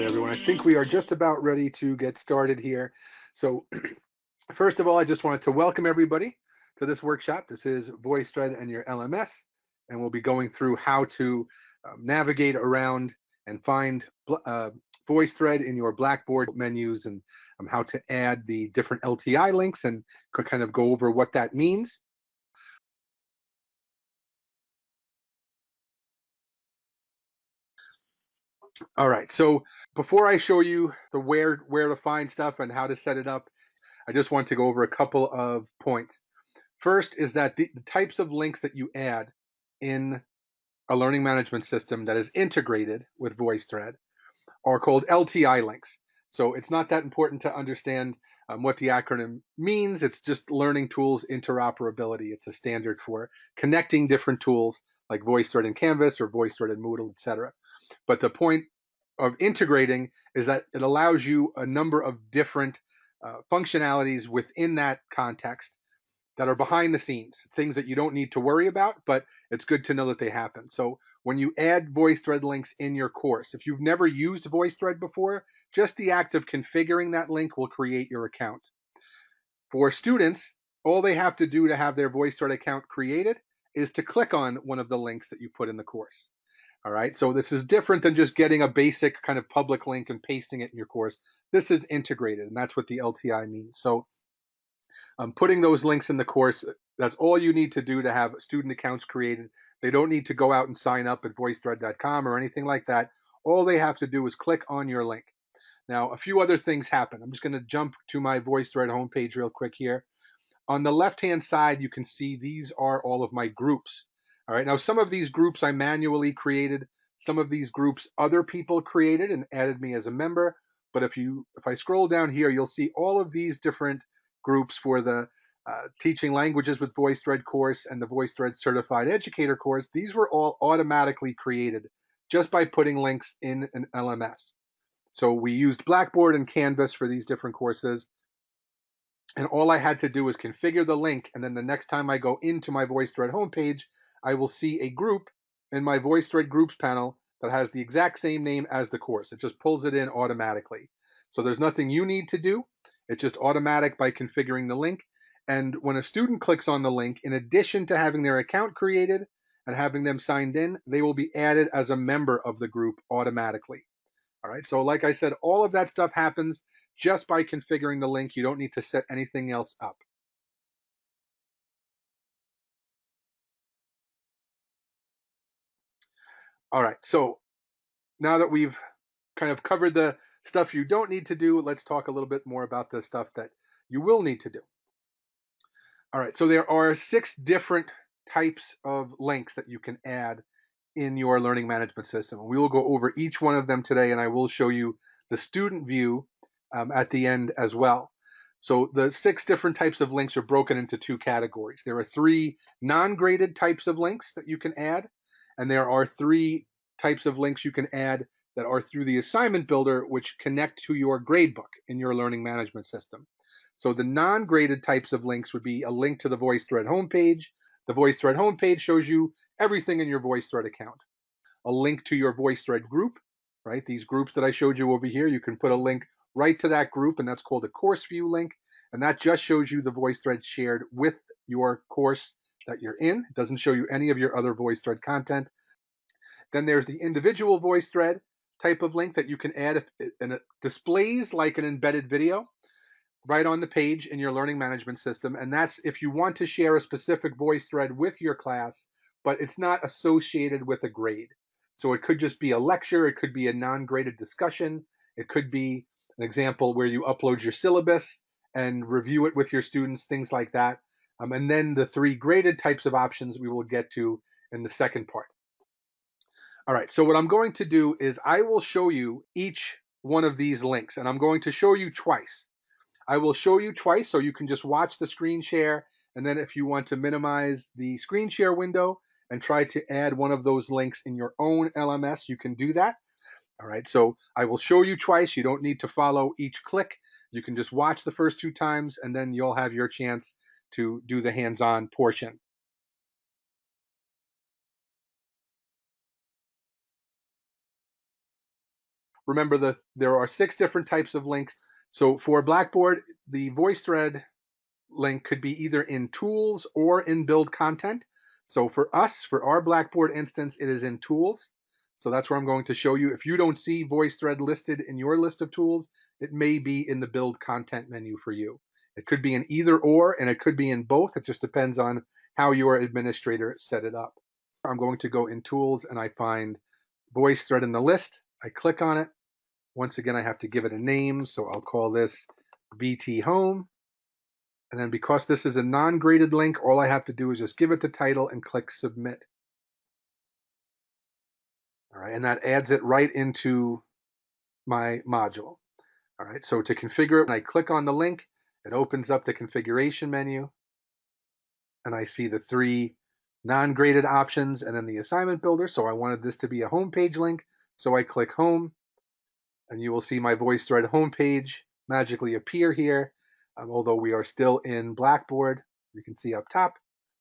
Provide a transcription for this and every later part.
right, everyone. I think we are just about ready to get started here. So first of all, I just wanted to welcome everybody to this workshop. This is VoiceThread and your LMS, and we'll be going through how to navigate around and find VoiceThread in your Blackboard menus, and how to add the different LTI links and kind of go over what that means. All right, so before I show you the where to find stuff and how to set it up, I just want to go over a couple of points. First is that the types of links that you add in a learning management system that is integrated with VoiceThread are called LTI links. So it's not that important to understand what the acronym means. It's just learning tools interoperability. It's a standard for connecting different tools like VoiceThread and Canvas or VoiceThread and Moodle, etc. But the point of integrating is that it allows you a number of different functionalities within that context that are behind the scenes, things that you don't need to worry about, but it's good to know that they happen. So when you add VoiceThread links in your course, if you've never used VoiceThread before, just the act of configuring that link will create your account. For students, all they have to do to have their VoiceThread account created is to click on one of the links that you put in the course. All right, so this is different than just getting a basic kind of public link and pasting it in your course. This is integrated, and that's what the LTI means. So putting those links in the course, that's all you need to do to have student accounts created. They don't need to go out and sign up at voicethread.com or anything like that. All they have to do is click on your link. Now, a few other things happen. I'm just going to jump to my VoiceThread homepage real quick here. On the left-hand side, you can see these are all of my groups. All right, now some of these groups I manually created. Some of these groups other people created and added me as a member. But if I scroll down here, you'll see all of these different groups for the Teaching Languages with VoiceThread course and the VoiceThread Certified Educator course. These were all automatically created just by putting links in an LMS. So we used Blackboard and Canvas for these different courses. And all I had to do was configure the link. And then the next time I go into my VoiceThread homepage, I will see a group in my VoiceThread groups panel that has the exact same name as the course. It just pulls it in automatically. So there's nothing you need to do. It's just automatic by configuring the link. And when a student clicks on the link, in addition to having their account created and having them signed in, they will be added as a member of the group automatically. All right, so like I said, all of that stuff happens just by configuring the link. You don't need to set anything else up. All right, so now that we've kind of covered the stuff you don't need to do, let's talk a little bit more about the stuff that you will need to do. All right, so there are 6 different types of links that you can add in your learning management system. We will go over each one of them today, and I will show you the student view at the end as well. So the 6 different types of links are broken into 2 categories. There are 3 non-graded types of links that you can add, and there are 3 types of links you can add that are through the assignment builder, which connect to your gradebook in your learning management system. So the non-graded types of links would be a link to the VoiceThread homepage. The VoiceThread homepage shows you everything in your VoiceThread account. A link to your VoiceThread group, right? These groups that I showed you over here, you can put a link right to that group, and that's called a course view link. And that just shows you the VoiceThread shared with your course that you're in. It doesn't show you any of your other VoiceThread content. Then there's the individual VoiceThread type of link that you can add, and it displays like an embedded video right on the page in your learning management system. And that's if you want to share a specific VoiceThread with your class, but it's not associated with a grade. So it could just be a lecture, it could be a non-graded discussion, it could be an example where you upload your syllabus and review it with your students, things like that. And then the 3 graded types of options we will get to in the second part. All right, so what I'm going to do is I will show you each one of these links, and I'm going to show you twice. I will show you twice so you can just watch the screen share, and then if you want to minimize the screen share window and try to add one of those links in your own LMS, you can do that. All right, so I will show you twice. You don't need to follow each click. You can just watch the first 2 times, and then you'll have your chance to do the hands-on portion. remember there are 6 different types of links. So for Blackboard, the VoiceThread link could be either in tools or in build content. So for us, for our Blackboard instance, it is in tools. So that's where I'm going to show you. If you don't see VoiceThread listed in your list of tools, it may be in the build content menu for you. It could be in either or, and it could be in both. It just depends on how your administrator set it up. I'm going to go in tools and I find VoiceThread in the list. I click on it. Once again, I have to give it a name. So I'll call this VT Home. And then because this is a non-graded link, all I have to do is just give it the title and click submit. All right, and that adds it right into my module. All right, so to configure it, when I click on the link, it opens up the configuration menu, and I see the 3 non-graded options and then the assignment builder. So I wanted this to be a homepage link, so I click home, and you will see my VoiceThread homepage magically appear here. Although we are still in Blackboard, you can see up top.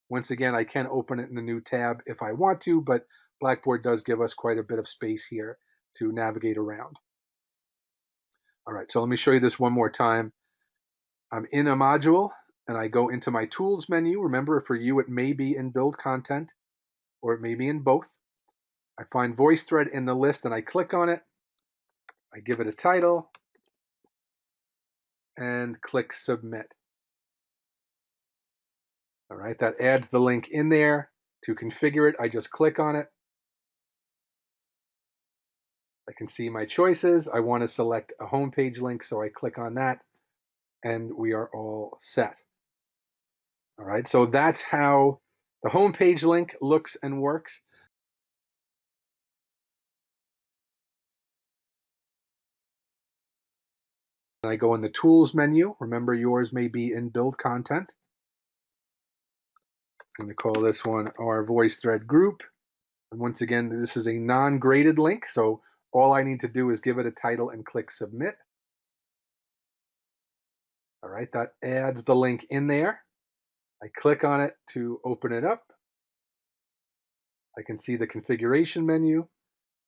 Once again, I can open it in a new tab if I want to, but Blackboard does give us quite a bit of space here to navigate around. All right, so let me show you this one more time. I'm in a module, and I go into my Tools menu. Remember, for you, it may be in Build Content, or it may be in both. I find VoiceThread in the list, and I click on it. I give it a title, and click Submit. All right, that adds the link in there. To configure it, I just click on it. I can see my choices. I want to select a homepage link, so I click on that, and we are all set. All right, so that's how the homepage link looks and works. I go in the Tools menu. Remember, yours may be in Build Content. I'm going to call this one our VoiceThread group. And once again, this is a non-graded link, so all I need to do is give it a title and click Submit. All right, that adds the link in there. I click on it to open it up. I can see the configuration menu.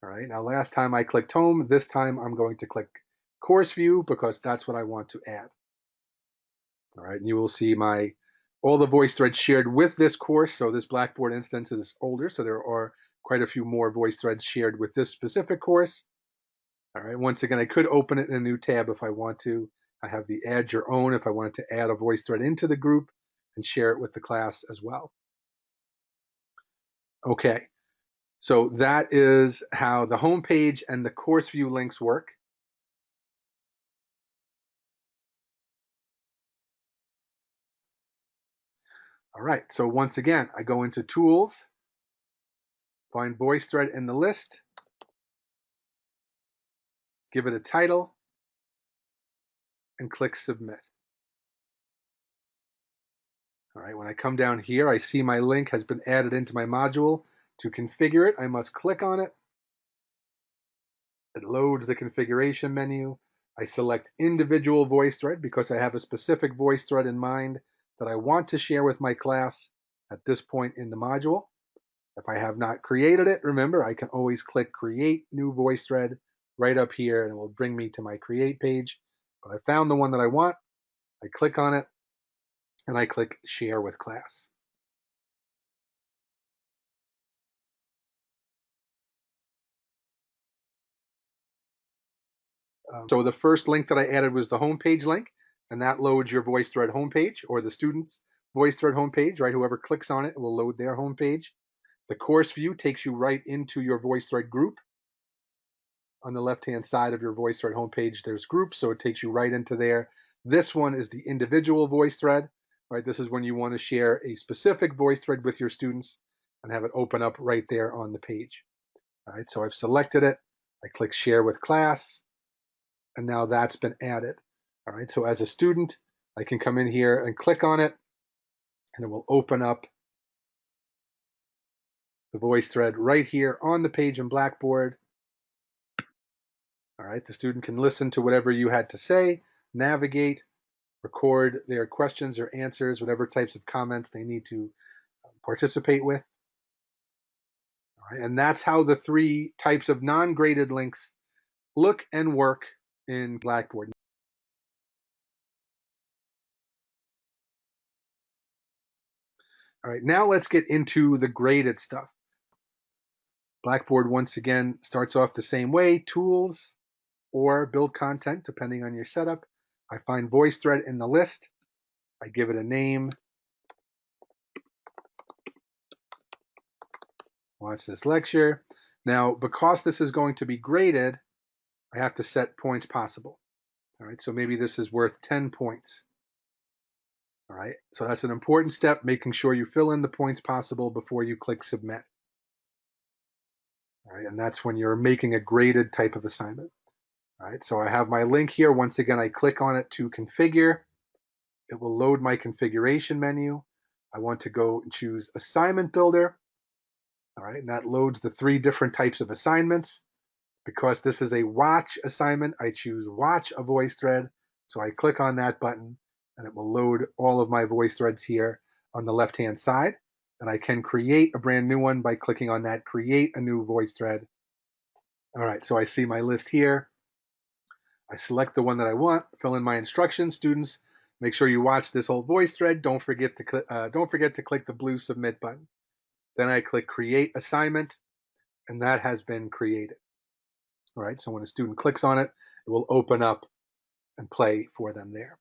All right, now last time I clicked home, this time I'm going to click course view because that's what I want to add. All right, and you will see all the VoiceThreads shared with this course. So this Blackboard instance is older, so there are quite a few more VoiceThreads shared with this specific course. All right, once again, I could open it in a new tab if I want to. I have the add your own if I wanted to add a VoiceThread into the group and share it with the class as well. Okay, so that is how the home page and the course view links work. All right, so once again, I go into Tools, find VoiceThread in the list, give it a title, and click Submit. All right, when I come down here, I see my link has been added into my module. To configure it, I must click on it. It loads the configuration menu. I select individual VoiceThread because I have a specific VoiceThread in mind that I want to share with my class at this point in the module. If I have not created it, remember, I can always click Create New VoiceThread right up here, and it will bring me to my Create page. But I found the one that I want. I click on it, and I click Share with Class. So the first link that I added was the homepage link, and that loads your VoiceThread homepage or the student's VoiceThread homepage, right? Whoever clicks on it will load their homepage. The course view takes you right into your VoiceThread group. On the left-hand side of your VoiceThread homepage, there's groups, so it takes you right into there. This one is the individual VoiceThread, right? This is when you want to share a specific VoiceThread with your students and have it open up right there on the page. All right, so I've selected it. I click Share with Class, and now that's been added. All right, so as a student, I can come in here and click on it, and it will open up the VoiceThread right here on the page in Blackboard. All right, the student can listen to whatever you had to say, navigate, record their questions or answers, whatever types of comments they need to participate with. All right, and that's how the 3 types of non-graded links look and work in Blackboard. All right, now let's get into the graded stuff. Blackboard, once again, starts off the same way, tools or build content, depending on your setup. I find VoiceThread in the list. I give it a name. Watch this lecture. Now, because this is going to be graded, I have to set points possible. All right, so maybe this is worth 10 points. All right, so that's an important step, making sure you fill in the points possible before you click submit. All right, and that's when you're making a graded type of assignment. All right, so I have my link here. Once again, I click on it to configure. It will load my configuration menu. I want to go and choose Assignment Builder. All right, and that loads the 3 different types of assignments. Because this is a watch assignment, I choose Watch a VoiceThread. So I click on that button, and it will load all of my VoiceThreads here on the left-hand side. And I can create a brand new one by clicking on that Create a New VoiceThread. All right, so I see my list here. I select the one that I want, fill in my instructions. Students, make sure you watch this whole VoiceThread. Don't forget to click the blue Submit button. Then I click Create Assignment, and that has been created. All right, so when a student clicks on it, it will open up and play for them there.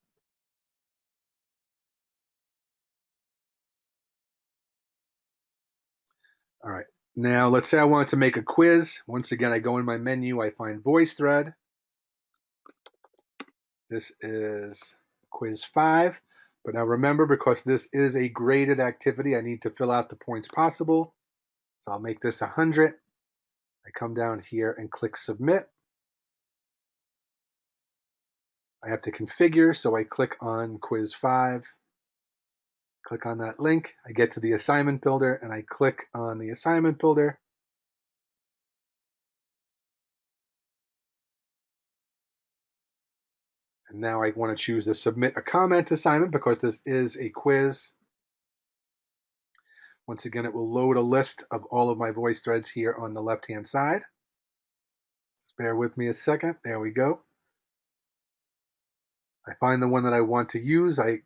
All right, now let's say I wanted to make a quiz. Once again, I go in my menu, I find VoiceThread. This is quiz 5. But now remember, because this is a graded activity, I need to fill out the points possible. So I'll make this 100. I come down here and click submit. I have to configure, so I click on quiz 5. Click on that link. I get to the assignment builder and I click on the assignment builder. And now I want to choose the submit a comment assignment because this is a quiz. Once again, it will load a list of all of my VoiceThreads here on the left-hand side. Just bear with me a second. There we go. I find the one that I want to use. I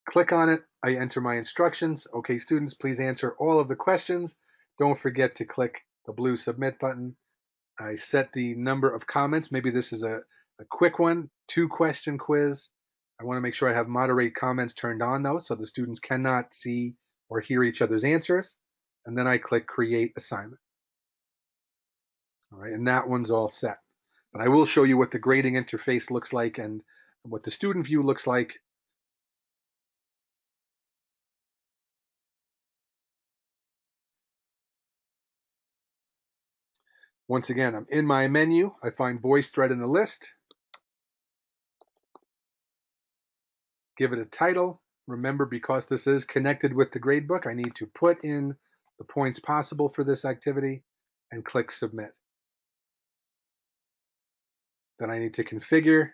click on it. I enter my instructions. Okay, students, please answer all of the questions. Don't forget to click the blue submit button. I set the number of comments. Maybe this is a quick one, 2-question quiz. I want to make sure I have moderate comments turned on though, so the students cannot see or hear each other's answers. And then I click create assignment. All right, and that one's all set. But I will show you what the grading interface looks like and what the student view looks like. Once again, I'm in my menu. I find VoiceThread in the list. Give it a title. Remember, because this is connected with the gradebook, I need to put in the points possible for this activity and click submit. Then I need to configure.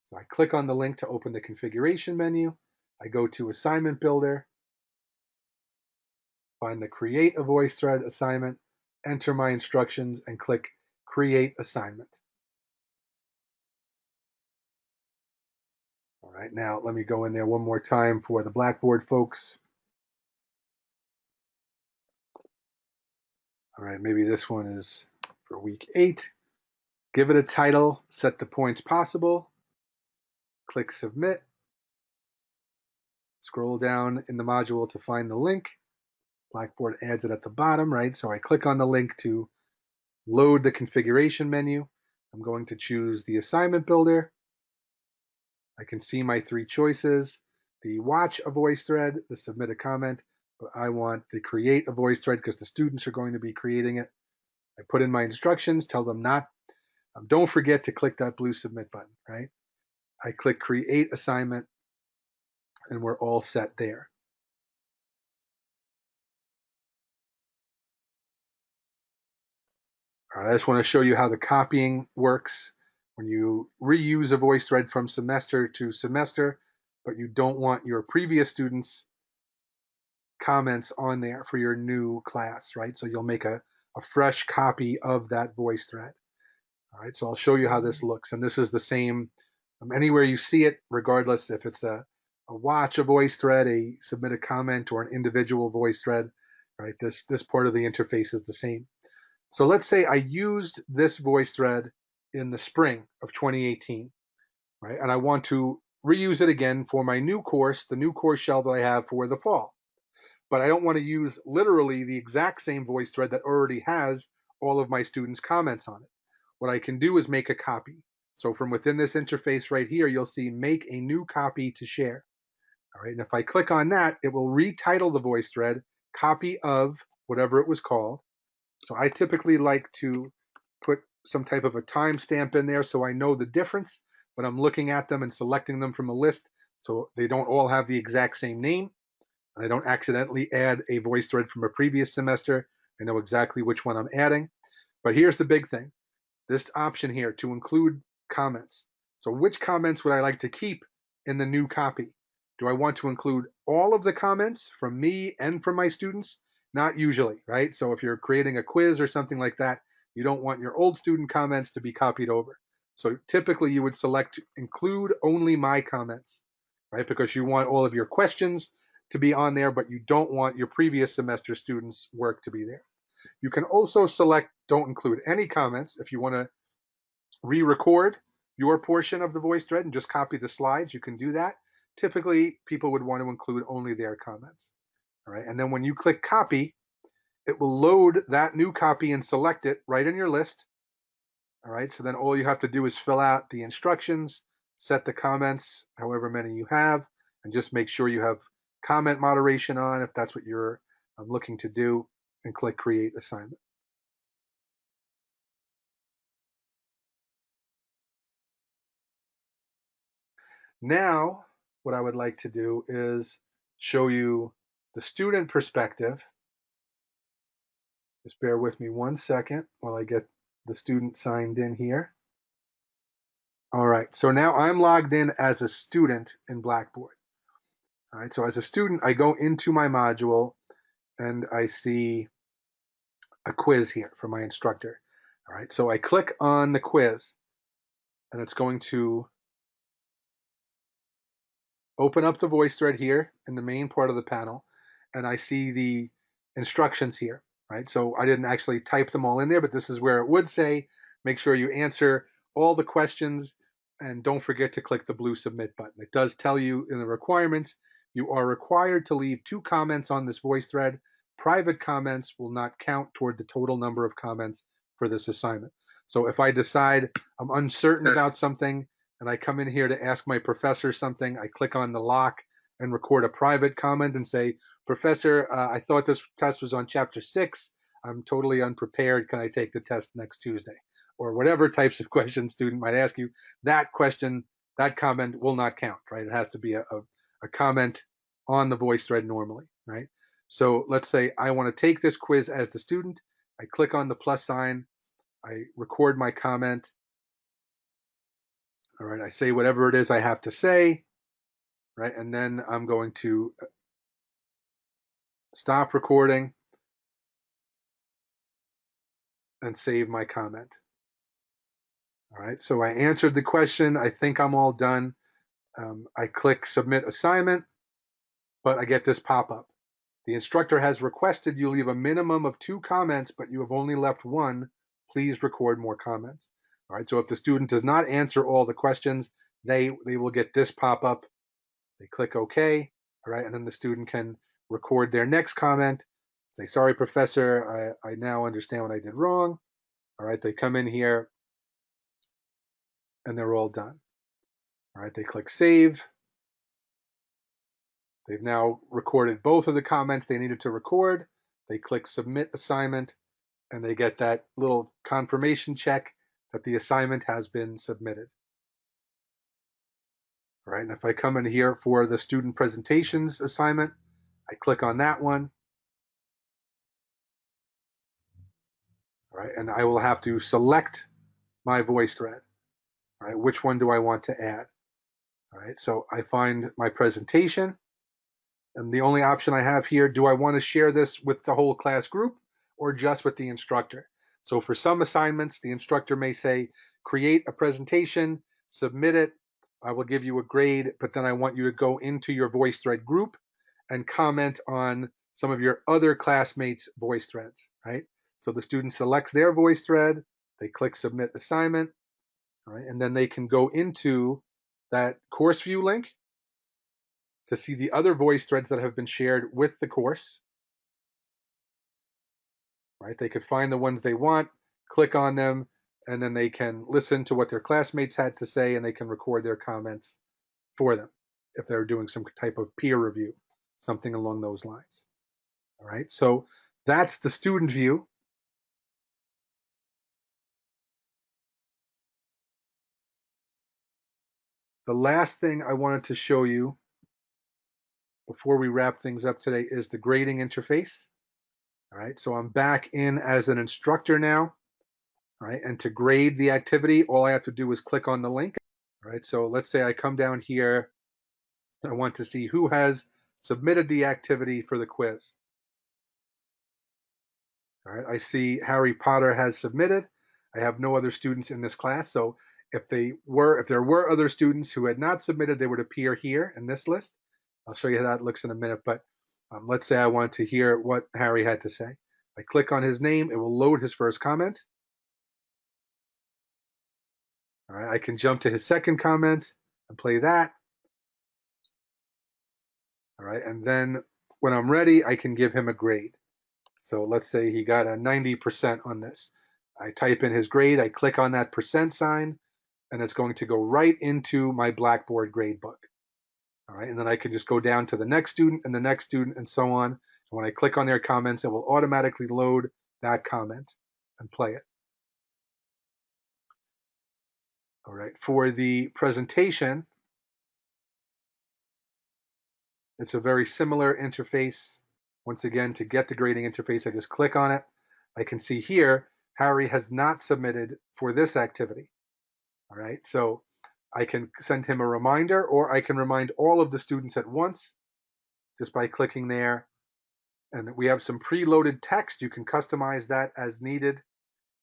So I click on the link to open the configuration menu. I go to Assignment Builder, find the Create a VoiceThread assignment, enter my instructions, and click Create Assignment. All right, now let me go in there one more time for the Blackboard folks. All right, maybe this one is for week 8. Give it a title, set the points possible, click submit, scroll down in the module to find the link. Blackboard adds it at the bottom, right? So I click on the link to load the configuration menu. I'm going to choose the assignment builder. I can see my 3 choices, the watch a VoiceThread, the submit a comment, but I want the create a VoiceThread because the students are going to be creating it. I put in my instructions, tell them don't forget to click that blue submit button, right? I click create assignment and we're all set there. All right, I just want to show you how the copying works. When you reuse a VoiceThread from semester to semester, but you don't want your previous students' comments on there for your new class, right? So you'll make a fresh copy of that VoiceThread. All right, so I'll show you how this looks. And this is the same anywhere you see it, regardless if it's a watch a voice thread, a submit a comment, or an individual voice thread. Right, this part of the interface is the same. So let's say I used this voice thread in the spring of 2018, right? And I want to reuse it again for my new course, the new course shell that I have for the fall. But I don't want to use literally the exact same voice thread that already has all of my students' comments on it. What I can do is make a copy. So from within this interface right here, you'll see make a new copy to share. All right, and if I click on that, it will retitle the voice thread copy of whatever it was called. So I typically like to put some type of a timestamp in there so I know the difference when I'm looking at them and selecting them from a list, so they don't all have the exact same name. I don't accidentally add a voice thread from a previous semester. I know exactly which one I'm adding. But here's the big thing. This option here to include comments. So which comments would I like to keep in the new copy? Do I want to include all of the comments from me and from my students? Not usually, right? So if you're creating a quiz or something like that, you don't want your old student comments to be copied over. So typically you would select include only my comments, right? Because you want all of your questions to be on there, but you don't want your previous semester students' work to be there. You can also select don't include any comments if you want to re-record your portion of the voice thread and just copy the slides. You can do that. Typically, people would want to include only their comments. All right, and then when you click copy, it will load that new copy and select it right in your list. All right, so then all you have to do is fill out the instructions, set the comments, however many you have, and just make sure you have comment moderation on if that's what you're looking to do, and click create assignment. Now, what I would like to do is show you the student perspective. Just bear with me 1 second while I get the student signed in here. All right, so now I'm logged in as a student in Blackboard. All right, so as a student, I go into my module and I see a quiz here from my instructor. All right, so I click on the quiz and it's going to open up the voice thread here in the main part of the panel, and I see the instructions here, right? So I didn't actually type them all in there, but this is where it would say, make sure you answer all the questions and don't forget to click the blue submit button. It does tell you in the requirements, you are required to leave 2 comments on this voice thread. Private comments will not count toward the total number of comments for this assignment. So if I decide I'm uncertain about something, and I come in here to ask my professor something, I click on the lock and record a private comment and say, Professor, I thought this test was on chapter 6. I'm totally unprepared. Can I take the test next Tuesday? Or whatever types of questions student might ask you. That question, that comment will not count, right? It has to be a comment on the voice thread normally, right? So let's say I want to take this quiz as the student. I click on the plus sign. I record my comment. All right, I say whatever it is I have to say, right? And then I'm going to stop recording and save my comment. All right, so I answered the question. I think I'm all done. I click submit assignment, but I get this pop-up. The instructor has requested you leave a minimum of 2 comments, but you have only left 1. Please record more comments. All right, so if the student does not answer all the questions, they will get this pop-up. They click OK, all right, and then the student can record their next comment, say, sorry, professor, I now understand what I did wrong. All right, they come in here and they're all done. All right, they click save. They've now recorded both of the comments they needed to record. They click submit assignment and they get that little confirmation check that the assignment has been submitted. All right, and if I come in here for the student presentations assignment, I click on that one. All right, and I will have to select my voice thread. All right, which one do I want to add? All right, so I find my presentation, and the only option I have here, do I want to share this with the whole class group or just with the instructor? So for some assignments, the instructor may say, create a presentation, submit it. I will give you a grade, but then I want you to go into your VoiceThread group and comment on some of your other classmates' voice threads, right? So the student selects their voice thread, they click submit assignment, all right, and then they can go into that course view link to see the other voice threads that have been shared with the course, right? They could find the ones they want, click on them, and then they can listen to what their classmates had to say, and they can record their comments for them if they're doing some type of peer review, something along those lines. All right, so that's the student view. The last thing I wanted to show you before we wrap things up today is the grading interface. All right, so I'm back in as an instructor now. All right, and to grade the activity, all I have to do is click on the link. All right, so let's say I come down here. I want to see who has submitted the activity for the quiz. All right, I see Harry Potter has submitted. I have no other students in this class, so if there were other students who had not submitted, they would appear here in this list. I'll show you how that looks in a minute, but let's say I want to hear what Harry had to say. I click on his name, it will load his first comment. All right, I can jump to his second comment and play that. All right, and then when I'm ready, I can give him a grade. So let's say he got a 90% on this. I type in his grade, I click on that percent sign, and it's going to go right into my Blackboard grade book. All right, and then I can just go down to the next student and the next student and so on. And when I click on their comments, it will automatically load that comment and play it. All right, for the presentation, it's a very similar interface. Once again, to get the grading interface, I just click on it. I can see here, Harry has not submitted for this activity. All right, so I can send him a reminder, or I can remind all of the students at once just by clicking there. And we have some preloaded text. You can customize that as needed.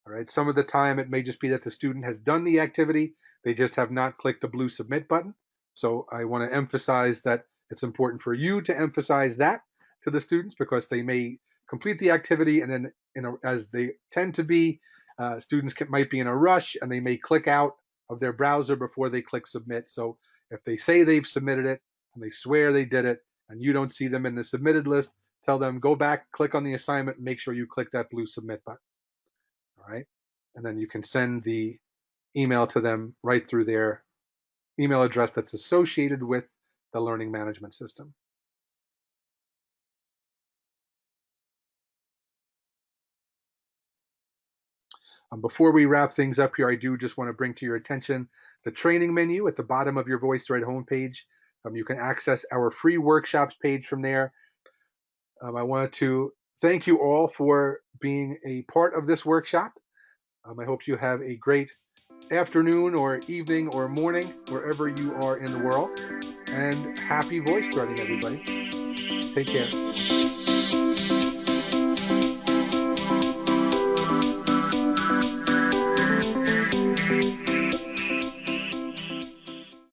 All right, some of the time it may just be that the student has done the activity, they just have not clicked the blue submit button. So I want to emphasize that it's important for you to emphasize that to the students, because they may complete the activity and then, as they tend to be, students might be in a rush and they may click out of their browser before they click submit. So if they say they've submitted it and they swear they did it and you don't see them in the submitted list, tell them go back, click on the assignment, and make sure you click that blue submit button. All right, and then you can send the email to them right through their email address that's associated with the learning management system. Before we wrap things up here, I do just want to bring to your attention the training menu at the bottom of your VoiceThread homepage. You can access our free workshops page from there. I wanted to thank you all for being a part of this workshop. I hope you have a great afternoon or evening or morning wherever you are in the world, and happy voice threading, everybody. Take care.